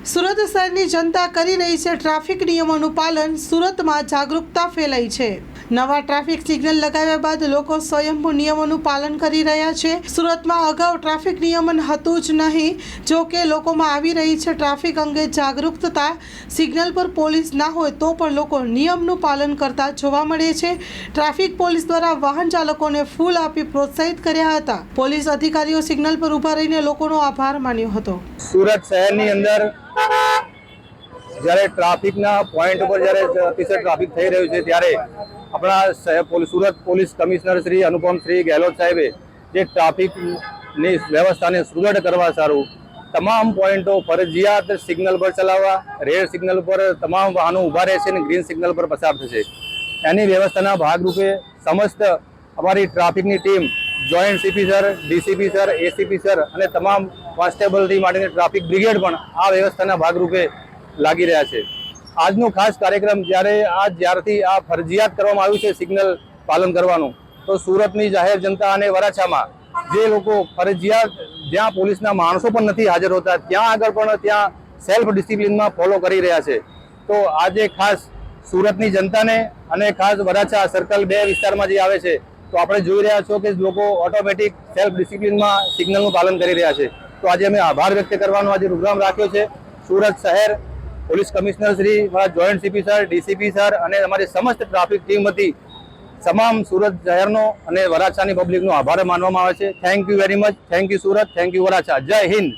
સુરત શહેરની જનતા કરી રહી છે ટ્રાફિક નિયમોનું પાલન. સુરતમાં જાગૃતતા ફેલાઈ છે. નવા ટ્રાફિક સિગ્નલ લગાવ્યા બાદ લોકો સ્વયંભૂ નિયમોનું પાલન કરી રહ્યા છે. સુરતમાં અગાઉ ટ્રાફિક નિયમન હતું જ નહીં, જો કે લોકોમાં આવી રહી છે ટ્રાફિક અંગે જાગૃતતા. સિગ્નલ પર પોલીસ ના હોય તો પણ લોકો નિયમનું પાલન કરતા જોવા મળે છે. ટ્રાફિક પોલીસ દ્વારા વાહન ચાલકોને ફૂલ આપી પ્રોત્સાહિત કર્યા હતા. પોલીસ અધિકારીઓ સિગ્નલ પર ઊભા રહીને લોકોનો આભાર માન્યો હતો. સુરત શહેરની અંદર જ્યારે ટ્રાફિકના પોઈન્ટ ઉપર જ્યારે અતિશય ટ્રાફિક થઈ રહ્યું છે ત્યારે આપણા સુરત પોલીસ કમિશનર શ્રી અનુપમ શ્રી ગેહલોત સાહેબે જે ટ્રાફિકની વ્યવસ્થાને સુદૃઢ કરવા સારું તમામ પોઈન્ટો ફરજિયાત સિગ્નલ પર ચલાવવા, રેડ સિગ્નલ પર તમામ વાહનો ઊભા રહેશે અને ગ્રીન સિગ્નલ પર પસાર થશે. એની વ્યવસ્થાના ભાગરૂપે સમસ્ત અમારી ટ્રાફિકની team joint CP sir, DCP sir, ACP sir અને તમામ કોન્સ્ટેબલથી માંડીને ટ્રાફિક બ્રિગેડ પણ આ વ્યવસ્થાના ભાગરૂપે લાગી રહ્યા છે. આજનો ખાસ કાર્યક્રમ જ્યારથી આ ફરજિયાત કરવામાં આવ્યું છે સિગ્નલ પાલન કરવાનું, તો સુરતની જાહેર જનતા અને વરાછામાં જે લોકો ફરજિયાત જ્યાં પોલીસના માણસો પણ નથી હાજર હોતા ત્યાં આગળ પણ ત્યાં સેલ્ફ ડિસિપ્લિનમાં ફોલો કરી રહ્યા છે. તો આજે ખાસ સુરતની જનતાને અને ખાસ વરાછા સર્કલ 2 વિસ્તારમાં જે આવે છે તો આપણે જોઈ રહ્યા છો કે લોકો ઓટોમેટિક સેલ્ફ ડિસિપ્લિનમાં સિગ્નલનું પાલન કરી રહ્યા છે. તો આજે અમે આભાર વ્યક્ત કરવાનો આજે પ્રોગ્રામ રાખ્યો છે. સુરત શહેર police commissioner Shri, joint CP sir, DCP sir અને અમારી સમસ્ત ટ્રાફિક ટીમ વતી તમામ સુરત શહેરનો અને વરાછાની પબ્લિકનો આભાર માનવામાં આવે છે. Thank you very much. Thank you Surat, thank you Varachha. જય હિન્દ.